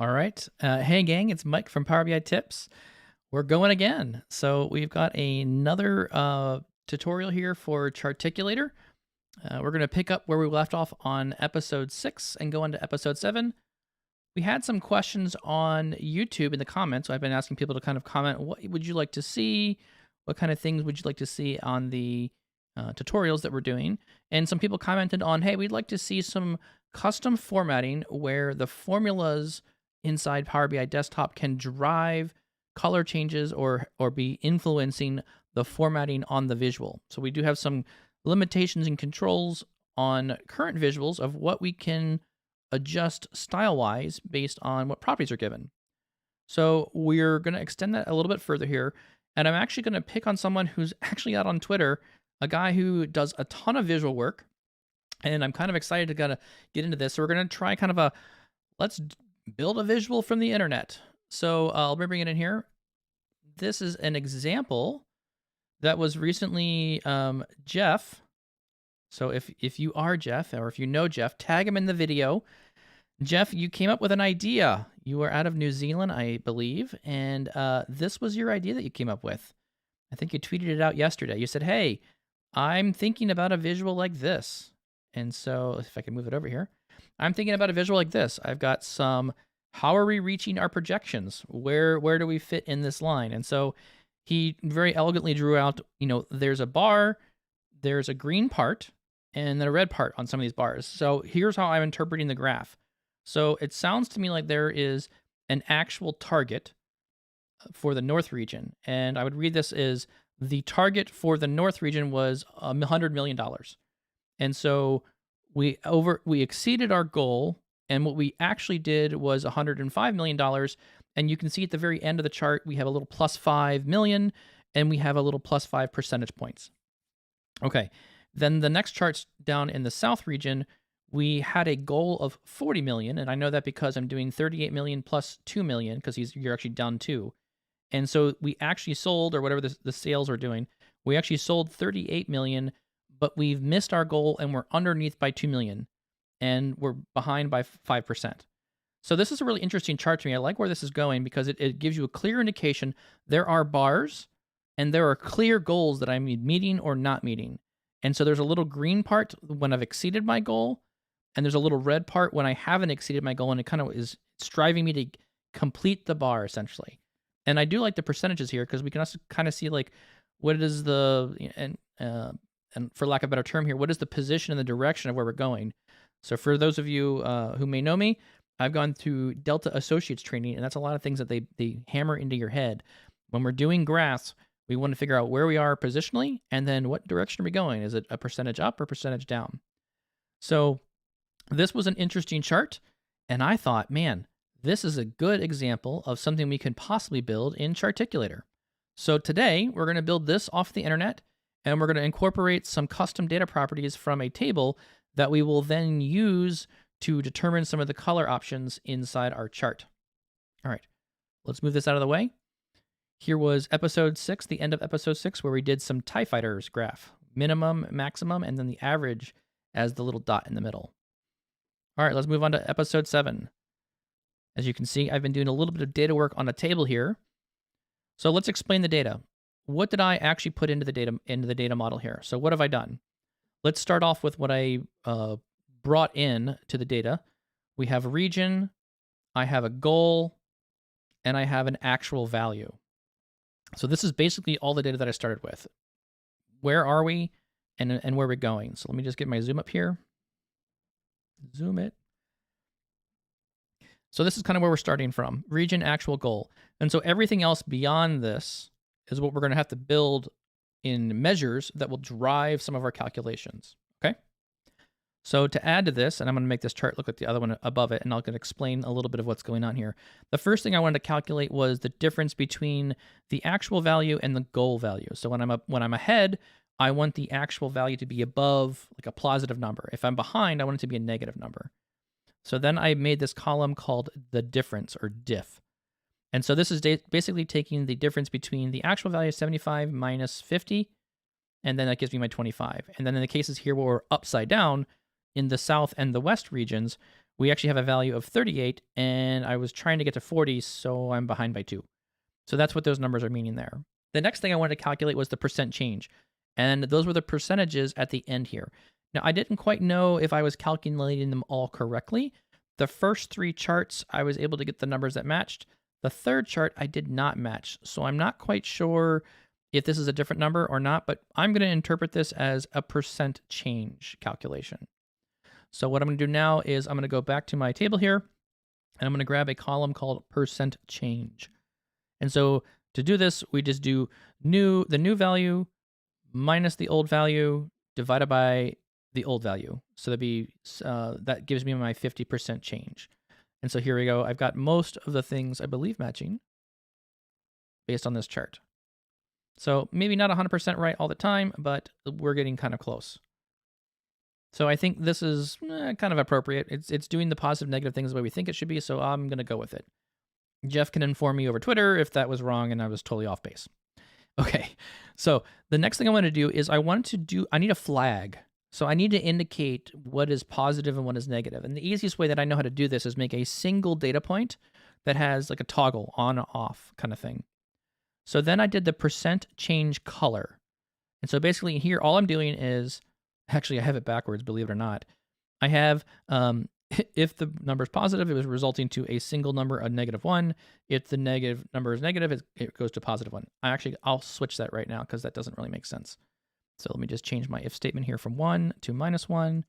All right. Hey, gang, it's Mike from Power BI Tips. We're going again. So we've got another tutorial here for Charticulator. We're going to pick up where we left off on episode 6 and go into episode 7. We had some questions on YouTube in the comments. So I've been asking people to kind of comment, what would you like to see? What kind of things would you like to see on the tutorials that we're doing? And some people commented on, hey, we'd like to see some custom formatting where the formulas inside Power BI Desktop can drive color changes or be influencing the formatting on the visual. So we do have some limitations and controls on current visuals of what we can adjust style-wise based on what properties are given. So we're going to extend that a little bit further here, and I'm actually going to pick on someone who's actually out on Twitter, a guy who does a ton of visual work, and I'm kind of excited to get into this. So we're going to try kind of a let's build a visual from the internet. So I'll bring it in here. This is an example that was recently Jeff. So if you are Jeff, or if you know Jeff, tag him in the video. Jeff, you came up with an idea. You were out of New Zealand, I believe, and this was your idea that you came up with. I think you tweeted it out yesterday. You said, hey, I'm thinking about a visual like this. And so if I can move it over here, I'm thinking about a visual like this. I've got some, how are we reaching our projections? Where do we fit in this line? And so he very elegantly drew out, there's a bar, there's a green part, and then a red part on some of these bars. So here's how I'm interpreting the graph. So it sounds to me like there is an actual target for the North region. And I would read this as the target for the North region was $100 million. And so we exceeded our goal. And what we actually did was $105 million. And you can see at the very end of the chart, we have a little plus 5 million and we have a little plus 5 percentage points. Okay. Then the next chart's down in the South region. We had a goal of 40 million, and I know that because I'm doing 38 million plus 2 million, because you're actually down 2. And so we actually sold, or whatever the sales are doing, we actually sold 38 million, but we've missed our goal and we're underneath by 2 million, and we're behind by 5%. So this is a really interesting chart to me. I like where this is going because it gives you a clear indication there are bars and there are clear goals that I'm meeting or not meeting. And so there's a little green part when I've exceeded my goal, and there's a little red part when I haven't exceeded my goal, and it kind of is striving me to complete the bar, essentially. And I do like the percentages here because we can also kind of see like what is the, and for lack of a better term here, what is the position and the direction of where we're going. So for those of you who may know me, I've gone through Delta Associates training, and that's a lot of things that they hammer into your head. When we're doing graphs, we want to figure out where we are positionally, and then what direction are we going? Is it a percentage up or percentage down? So this was an interesting chart, and I thought, man, this is a good example of something we could possibly build in Charticulator. So today, we're going to build this off the internet, and we're going to incorporate some custom data properties from a table that we will then use to determine some of the color options inside our chart. All right, let's move this out of the way. Here was episode 6, the end of episode 6, where we did some TIE Fighters graph, minimum, maximum, and then the average as the little dot in the middle. All right, let's move on to episode 7. As you can see, I've been doing a little bit of data work on a table here. So let's explain the data. What did I actually put into the data model here? So what have I done? Let's start off with what I brought in to the data. We have a region, I have a goal, and I have an actual value. So this is basically all the data that I started with. Where are we and where we're going? So let me just get my zoom up here. Zoom it. So this is kind of where we're starting from, region, actual goal. And so everything else beyond this is what we're going to have to build in measures that will drive some of our calculations, okay? So to add to this, and I'm going to make this chart look like the other one above it, and I'll explain a little bit of what's going on here. The first thing I wanted to calculate was the difference between the actual value and the goal value. So when I'm ahead, I want the actual value to be above, like a positive number. If I'm behind, I want it to be a negative number. So then I made this column called the difference, or diff. And so this is basically taking the difference between the actual value of 75 minus 50, and then that gives me my 25. And then in the cases here where we're upside down, in the South and the West regions, we actually have a value of 38, and I was trying to get to 40, so I'm behind by 2. So that's what those numbers are meaning there. The next thing I wanted to calculate was the percent change, and those were the percentages at the end here. Now, I didn't quite know if I was calculating them all correctly. The first 3 charts, I was able to get the numbers that matched. The third chart, I did not match, so I'm not quite sure if this is a different number or not, but I'm going to interpret this as a percent change calculation. So what I'm going to do now is I'm going to go back to my table here, and I'm going to grab a column called percent change. And so to do this, we just do the new value minus the old value divided by the old value. So that gives me my 50% change. And so here we go. I've got most of the things I believe matching based on this chart. So maybe not 100% right all the time, but we're getting kind of close. So I think this is kind of appropriate. It's doing the positive, negative things the way we think it should be, so I'm going to go with it. Jeff can inform me over Twitter if that was wrong and I was totally off base. Okay, so the next thing I want to do is I need a flag. So I need to indicate what is positive and what is negative. And the easiest way that I know how to do this is make a single data point that has like a toggle on or off kind of thing. So then I did the percent change color. And so basically here, all I'm doing is, actually I have it backwards, believe it or not. I have, if the number is positive, it was resulting to a single number, a -1. If the negative number is negative, it goes to +1. I'll switch that right now because that doesn't really make sense. So let me just change my if statement here from 1 to -1.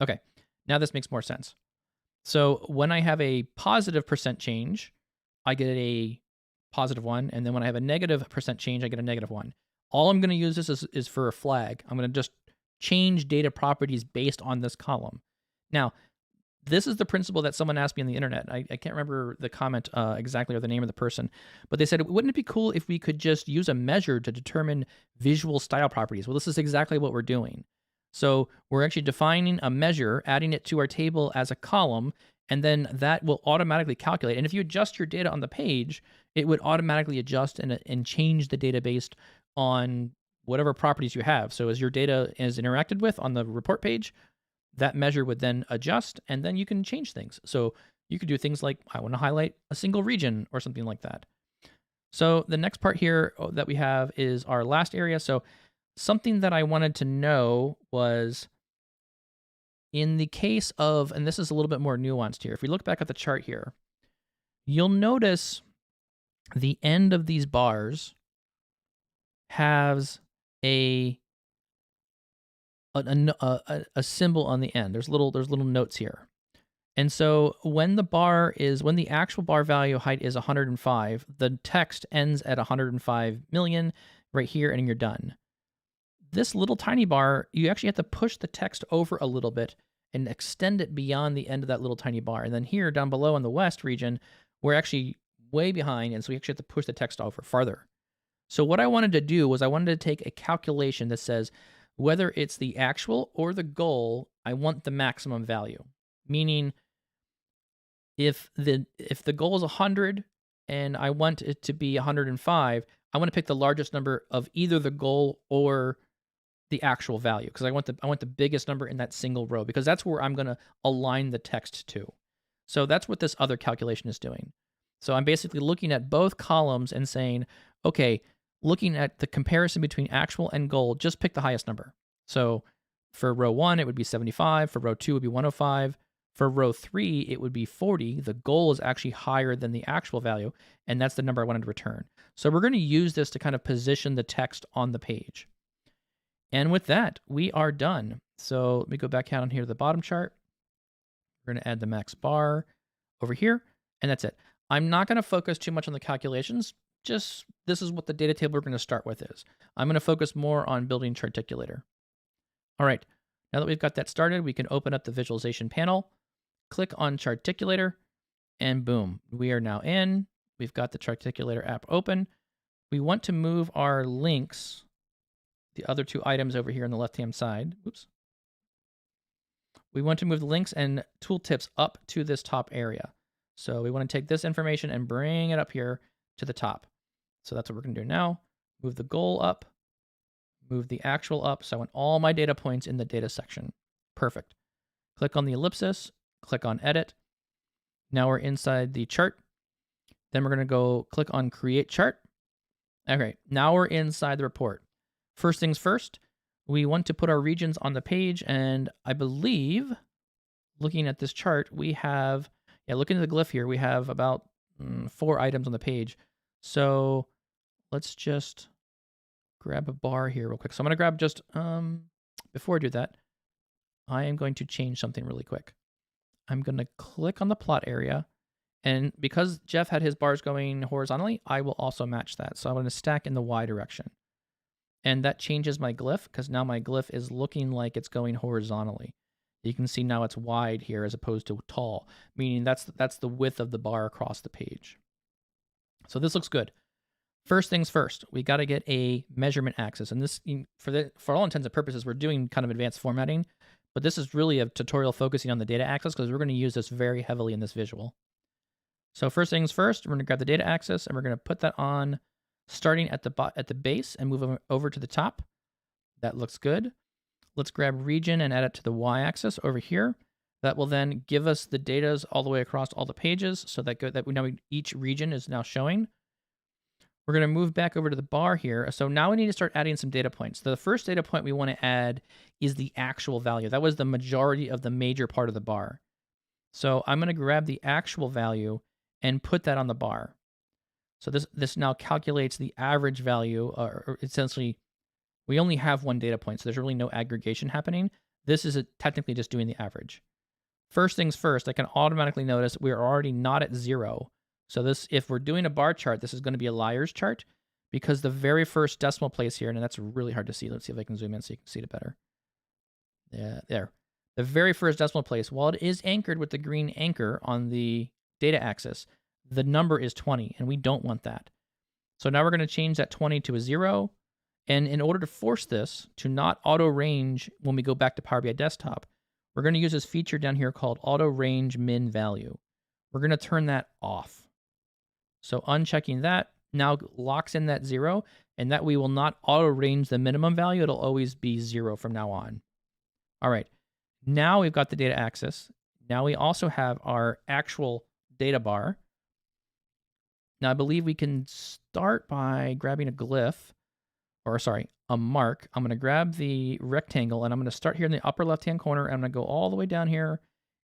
Okay, now this makes more sense. So when I have a positive percent change, I get a +1, and then when I have a negative percent change, I get a -1. All I'm going to use this is for a flag. I'm going to just change data properties based on this column. Now, this is the principle that someone asked me on the internet. I can't remember the comment exactly or the name of the person, but they said, wouldn't it be cool if we could just use a measure to determine visual style properties? Well, this is exactly what we're doing. So we're actually defining a measure, adding it to our table as a column, and then that will automatically calculate. And if you adjust your data on the page, it would automatically adjust and change the data based on whatever properties you have. So as your data is interacted with on the report page, that measure would then adjust, and then you can change things. So you could do things like, I want to highlight a single region or something like that. So the next part here that we have is our last area. So something that I wanted to know was, in the case of, and this is a little bit more nuanced here, if we look back at the chart here, you'll notice the end of these bars has a symbol on the end. There's little notes here. And so when the actual bar value height is 105, the text ends at 105 million right here, and you're done. This little tiny bar, you actually have to push the text over a little bit and extend it beyond the end of that little tiny bar. And then here down below in the west region, we're actually way behind, and so we actually have to push the text over farther. So what I wanted to do was I wanted to take a calculation that says whether it's the actual or the goal, I want the maximum value. Meaning, if the goal is 100 and I want it to be 105, I want to pick the largest number of either the goal or the actual value, because I want the biggest number in that single row, because that's where I'm going to align the text to. So that's what this other calculation is doing. So I'm basically looking at both columns and saying, okay, looking at the comparison between actual and goal, just pick the highest number. So for row 1, it would be 75. For row 2, it would be 105. For row 3, it would be 40. The goal is actually higher than the actual value, and that's the number I wanted to return. So we're going to use this to kind of position the text on the page. And with that, we are done. So let me go back out on here to the bottom chart. We're going to add the max bar over here, and that's it. I'm not going to focus too much on the calculations. Just this is what the data table we're going to start with is. I'm going to focus more on building Charticulator. All right, now that we've got that started, we can open up the visualization panel, click on Charticulator, and boom, we are now in. We've got the Charticulator app open. We want to move our links, the other 2 items over here on the left-hand side. Oops. We want to move the links and tooltips up to this top area. So we want to take this information and bring it up here to the top. So that's what we're going to do now. Move the goal up, move the actual up. So I want all my data points in the data section. Perfect. Click on the ellipsis, click on edit, Now we're inside the chart. Then we're going to go click on Create Chart. Okay, now we're inside the report. First things first, we want to put our regions on the page, and I believe, looking at this chart, we have, looking at the glyph here, we have about 4 items on the page. So let's just grab a bar here real quick. So I'm going to grab just, before I do that, I am going to change something really quick. I'm going to click on the plot area. And because Jeff had his bars going horizontally, I will also match that. So I'm going to stack in the Y direction. And that changes my glyph because now my glyph is looking like it's going horizontally. You can see now it's wide here as opposed to tall, meaning that's the width of the bar across the page. So this looks good. First things first, we got to get a measurement axis. And this, for all intents and purposes, we're doing kind of advanced formatting, but this is really a tutorial focusing on the data axis because we're going to use this very heavily in this visual. So first things first, we're going to grab the data axis and we're going to put that on starting at the base and move over to the top. That looks good. Let's grab region and add it to the y-axis over here. That will then give us the data all the way across all the pages, so that we know each region is now showing. We're going to move back over to the bar here. So now we need to start adding some data points. The first data point we want to add is the actual value. That was the majority of the major part of the bar. So I'm going to grab the actual value and put that on the bar. So this now calculates the average value, or essentially, we only have one data point, so there's really no aggregation happening. This is technically just doing the average. First things first, I can automatically notice we're already not at 0. So this, if we're doing a bar chart, this is going to be a liar's chart because the very first decimal place here, and that's really hard to see. Let's see if I can zoom in so you can see it better. Yeah, there. The very first decimal place, while it is anchored with the green anchor on the data axis, the number is 20, and we don't want that. So now we're going to change that 20 to a 0. And in order to force this to not auto-range when we go back to Power BI Desktop, we're going to use this feature down here called auto-range min value. We're going to turn that off. So unchecking that now locks in that 0, and that we will not auto-range the minimum value. It'll always be 0 from now on. All right, now we've got the data axis. Now we also have our actual data bar. Now I believe we can start by grabbing a glyph, or sorry, a mark. I'm going to grab the rectangle and I'm going to start here in the upper left-hand corner. And I'm going to go all the way down here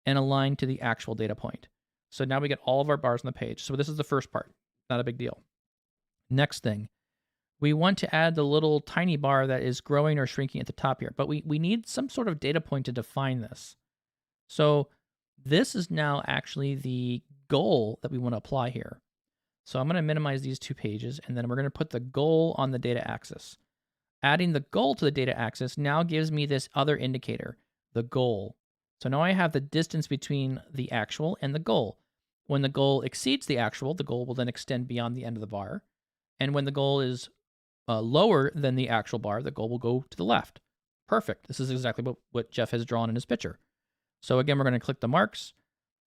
and align to the actual data point. So now we get all of our bars on the page. So this is the first part, not a big deal. Next thing, we want to add the little tiny bar that is growing or shrinking at the top here, but we need some sort of data point to define this. So this is now actually the goal that we want to apply here. So I'm going to minimize these 2 pages, and then we're going to put the goal on the data axis. Adding the goal to the data axis now gives me this other indicator, the goal. So now I have the distance between the actual and the goal. When the goal exceeds the actual, the goal will then extend beyond the end of the bar. And when the goal is lower than the actual bar, the goal will go to the left. Perfect. This is exactly what Jeff has drawn in his picture. So again, we're going to click the marks.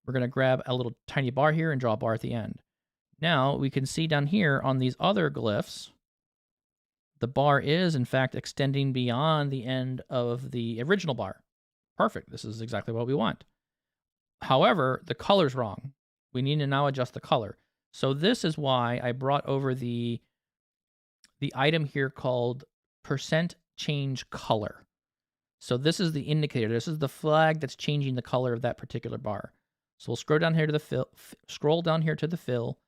We're going to grab a little tiny bar here and draw a bar at the end. Now we can see down here on these other glyphs, the bar is in fact extending beyond the end of the original bar. Perfect. This is exactly what we want. However, the color's wrong. We need to now adjust the color. So this is why I brought over the item here called percent change color. So this is the indicator. This is the flag that's changing the color of that particular bar. So we'll scroll down here to the fill,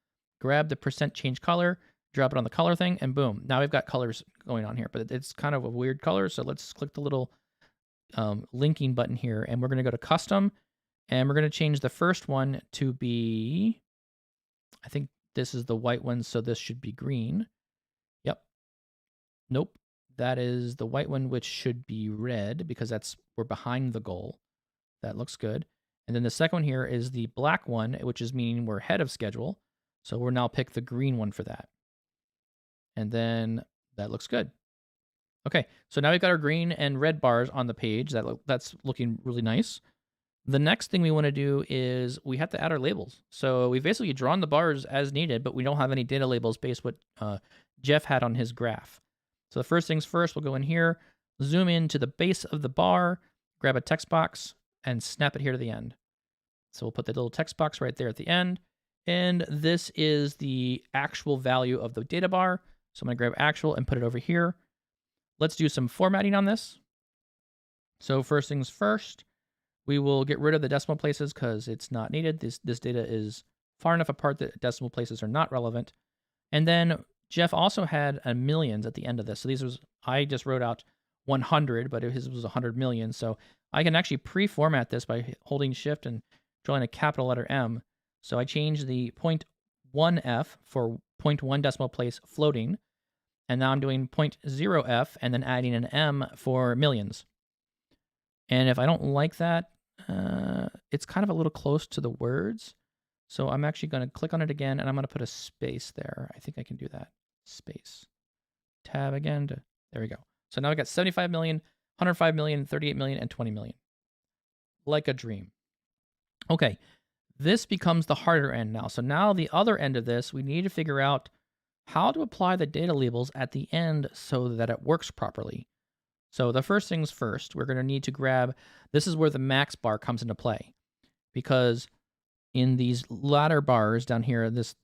grab the percent change color, drop it on the color thing, and boom. Now we've got colors going on here, but it's kind of a weird color. So let's click the little linking button here, and we're going to go to custom, and we're going to change the first one to be, I think this is the white one, so this should be green. Yep. Nope. That is the white one, which should be red because we're behind the goal. That looks good. And then the second one here is the black one, which is meaning we're ahead of schedule. So we'll now pick the green one for that. And then that looks good. Okay, so now we've got our green and red bars on the page. That's looking really nice. The next thing we want to do is we have to add our labels. So we've basically drawn the bars as needed, but we don't have any data labels based what Jeff had on his graph. So the first things first, we'll go in here, zoom in to the base of the bar, grab a text box, and snap it here to the end. So we'll put the little text box right there at the end. And this is the actual value of the data bar. So I'm going to grab actual and put it over here. Let's do some formatting on this. So first things first, we will get rid of the decimal places because it's not needed. This data is far enough apart that decimal places are not relevant. And then Jeff also had a millions at the end of this. So I just wrote out 100, but his was 100 million. So I can actually pre-format this by holding shift and drawing a capital letter M. So I changed the 0.1f for 0.1 decimal place floating. And now I'm doing 0.0f and then adding an M for millions. And if I don't like that, it's kind of a little close to the words. So I'm actually going to click on it again, and I'm going to put a space there. I think I can do that. Space. Tab again. There we go. So now I've got 75 million, 105 million, 38 million, and 20 million. Like a dream. Okay, this becomes the harder end now. So now the other end of this, we need to figure out how to apply the data labels at the end so that it works properly. So the first things first, we're going to need to grab, this is where the max bar comes into play. Because in these ladder bars down here, this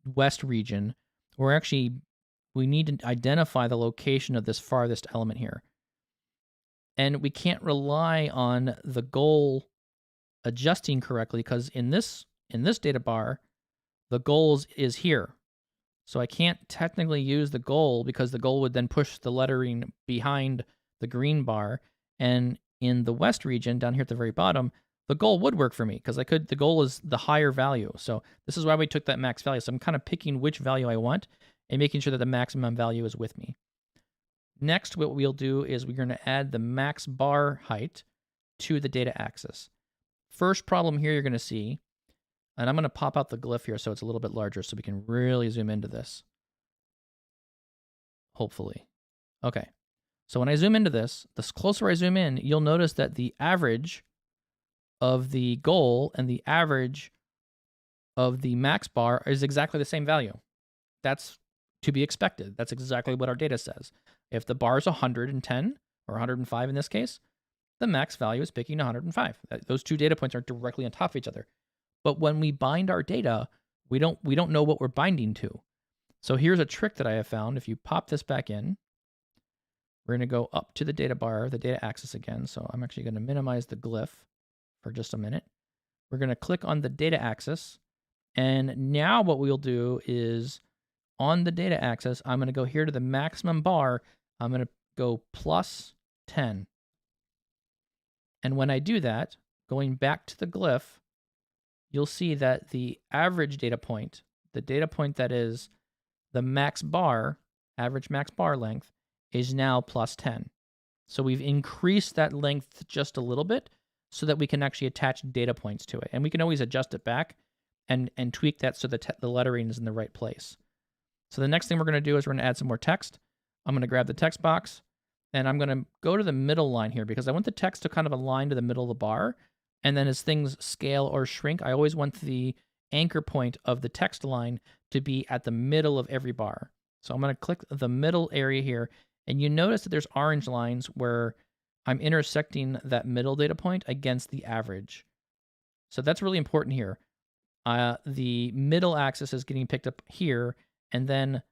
west region, we need to identify the location of this farthest element here. And we can't rely on the goal adjusting correctly because in this data bar, the goal is here. So I can't technically use the goal because the goal would then push the lettering behind the green bar. And in the west region down here at the very bottom, the goal would work for me because the goal is the higher value. So this is why we took that max value. So I'm kind of picking which value I want and making sure that the maximum value is with me. Next, what we'll do is we're going to add the max bar height to the data axis. First problem here you're going to see, and I'm going to pop out the glyph here so it's a little bit larger so we can really zoom into this. Hopefully. Okay. So when I zoom into this, the closer I zoom in, you'll notice that the average of the goal and the average of the max bar is exactly the same value. That's to be expected. That's exactly what our data says. If the bar is 110 or 105 in this case, the max value is picking 105. Those two data points are directly on top of each other. But when we bind our data, we don't know what we're binding to. So here's a trick that I have found. If you pop this back in, we're going to go up to the data bar, the data axis again. So I'm actually going to minimize the glyph for just a minute. We're going to click on the data axis. And now what we'll do is on the data axis, I'm going to go here to the maximum bar. I'm going to go plus 10. And when I do that, going back to the glyph, you'll see that the average data point, the data point that is the max bar, average max bar length, is now plus 10. So we've increased that length just a little bit so that we can actually attach data points to it. And we can always adjust it back and tweak that so the lettering is in the right place. So the next thing we're going to do is we're going to add some more text. I'm going to grab the text box, and I'm going to go to the middle line here because I want the text to kind of align to the middle of the bar. And then as things scale or shrink, I always want the anchor point of the text line to be at the middle of every bar. So I'm going to click the middle area here, and you notice that there's orange lines where I'm intersecting that middle data point against the average. So that's really important here. The middle axis is getting picked up here, and then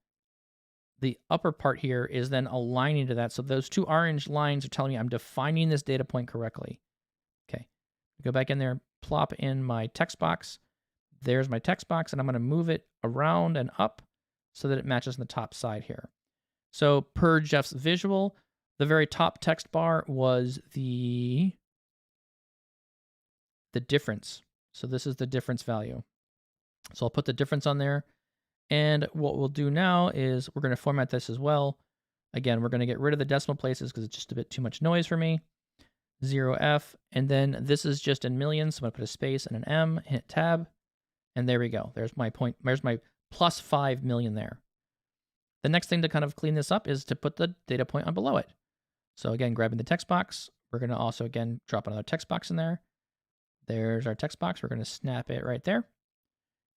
the upper part here is then aligning to that. So those two orange lines are telling me I'm defining this data point correctly. Okay, go back in there, plop in my text box. There's my text box, and I'm going to move it around and up so that it matches on the top side here. So per Jeff's visual, the very top text bar was the difference. So this is the difference value. So I'll put the difference on there. And what we'll do now is we're going to format this as well. Again, we're going to get rid of the decimal places because it's just a bit too much noise for me. 0F. And then this is just in millions. So I'm going to put a space and an M, hit tab. And there we go. There's my point. There's my plus 5 million there. The next thing to kind of clean this up is to put the data point on below it. So again, grabbing the text box, we're going to also, again, drop another text box in there. There's our text box. We're going to snap it right there.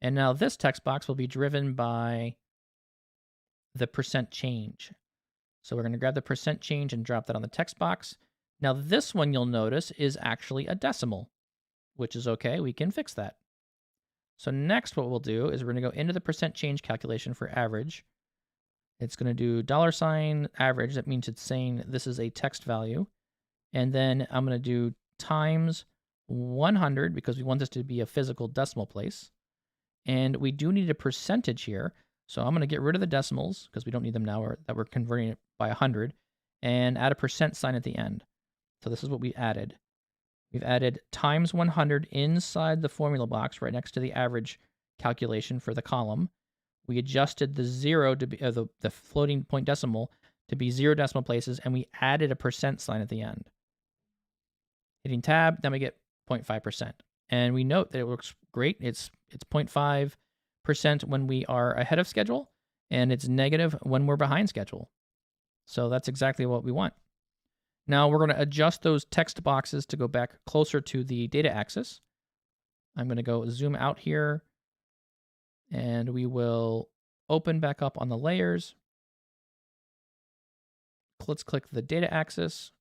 And now this text box will be driven by the percent change. So we're going to grab the percent change and drop that on the text box. Now this one you'll notice is actually a decimal, which is okay. We can fix that. So next what we'll do is we're going to go into the percent change calculation for average. It's going to do $average. That means it's saying this is a text value. And then I'm going to do times 100 because we want this to be a physical decimal place. And we do need a percentage here. So I'm going to get rid of the decimals because we don't need them now, or that we're converting it by 100, and add a percent sign at the end. So this is what we added. We've added times 100 inside the formula box right next to the average calculation for the column. We adjusted the zero to be the floating point decimal to be 0 decimal places, and we added a percent sign at the end. Hitting tab, then we get 0.5%. And we note that it works great. It's 0.5% when we are ahead of schedule, and it's negative when we're behind schedule. So that's exactly what we want. Now we're going to adjust those text boxes to go back closer to the data axis. I'm going to go zoom out here, and we will open back up on the layers. Let's click the data axis.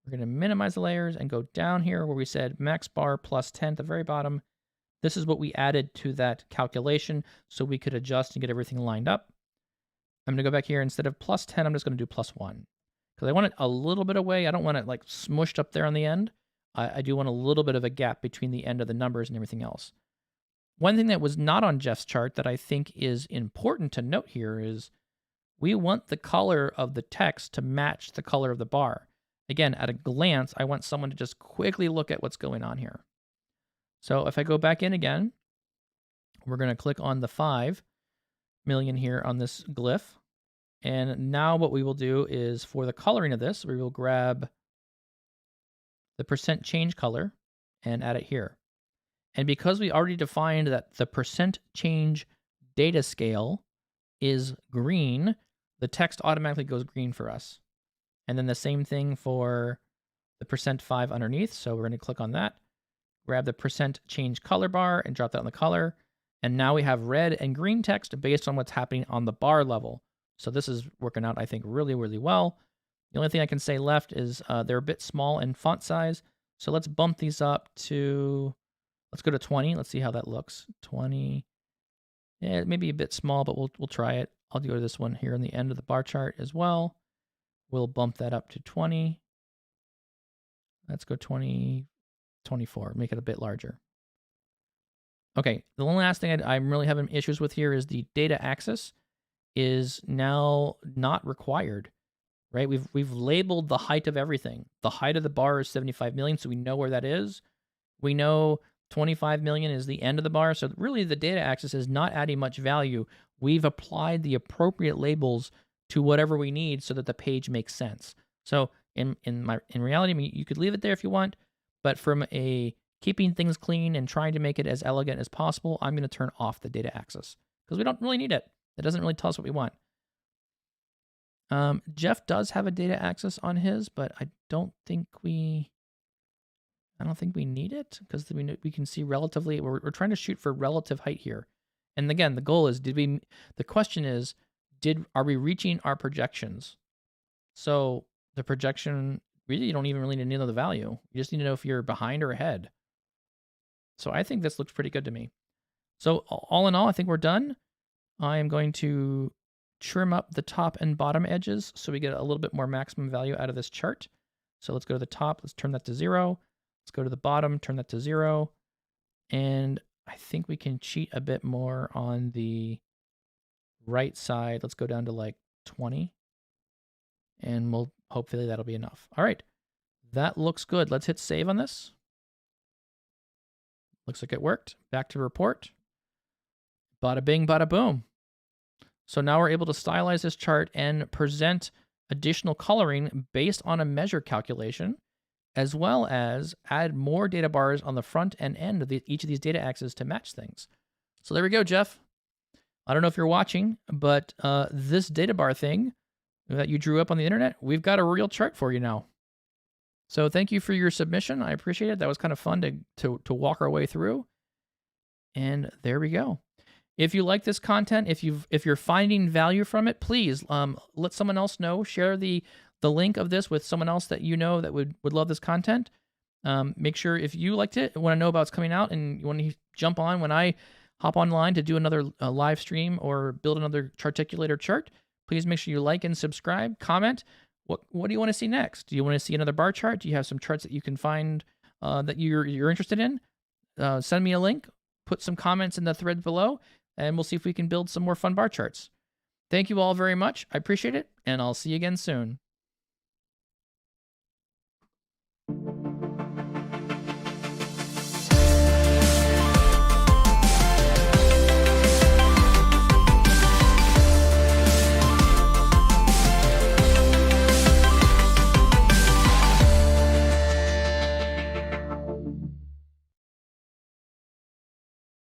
We're going to minimize the layers and go down here where we said max bar plus 10 at the very bottom. This is what we added to that calculation so we could adjust and get everything lined up. I'm going to go back here. Instead of plus 10, I'm just going to do plus 1. Because I want it a little bit away. I don't want it like smushed up there on the end. I do want a little bit of a gap between the end of the numbers and everything else. One thing that was not on Jeff's chart that I think is important to note here is we want the color of the text to match the color of the bar. Again, at a glance, I want someone to just quickly look at what's going on here. So if I go back in again, we're going to click on the 5 million here on this glyph. And now what we will do is for the coloring of this, we will grab the percent change color and add it here. And because we already defined that the percent change data scale is green, the text automatically goes green for us. And then the same thing for the %5 underneath. So we're going to click on that, grab the percent change color bar and drop that on the color. And now we have red and green text based on what's happening on the bar level. So this is working out, I think, really, really well. The only thing I can say left is they're a bit small in font size. So let's bump these up to, let's go to 20. Let's see how that looks. 20. Yeah, maybe a bit small, but we'll try it. I'll go to this one here in the end of the bar chart as well. We'll bump that up to 20. Let's go 20, 24, make it a bit larger. Okay, the only last thing I'm really having issues with here is the data axis is now not required, right? We've labeled the height of everything. The height of the bar is 75 million, so we know where that is. We know 25 million is the end of the bar, so really the data axis is not adding much value. We've applied the appropriate labels to whatever we need so that the page makes sense. So in reality, I mean, you could leave it there if you want, but from a keeping things clean and trying to make it as elegant as possible, I'm going to turn off the data axis because we don't really need it. It doesn't really tell us what we want. Jeff does have a data axis on his, but I don't think we need it because we can see relatively, we're trying to shoot for relative height here. And again, the goal is, the question is, are we reaching our projections? So the projection, really, you don't even really need to know the value. You just need to know if you're behind or ahead. So I think this looks pretty good to me. So all in all, I think we're done. I am going to trim up the top and bottom edges so we get a little bit more maximum value out of this chart. So let's go to the top. Let's turn that to 0. Let's go to the bottom, turn that to 0. And I think we can cheat a bit more on the right side. Let's go down to like 20. And hopefully that'll be enough. All right. That looks good. Let's hit save on this. Looks like it worked. Back to report. Bada bing, bada boom. So now we're able to stylize this chart and present additional coloring based on a measure calculation, as well as add more data bars on the front and end of each of these data axes to match things. So there we go, Jeff. I don't know if you're watching, but this data bar thing that you drew up on the internet, we've got a real chart for you now. So thank you for your submission. I appreciate it. That was kind of fun to walk our way through. And there we go. If you like this content, if you're finding value from it, please let someone else know. Share the link of this with someone else that you know that would love this content. Make sure if you liked it, want to know about what's coming out, and you want to jump on when I hop online to do another live stream or build another Charticulator chart, please make sure you like and subscribe, comment. What do you want to see next? Do you want to see another bar chart? Do you have some charts that you can find that you're interested in? Send me a link, put some comments in the thread below, and we'll see if we can build some more fun bar charts. Thank you all very much. I appreciate it, and I'll see you again soon.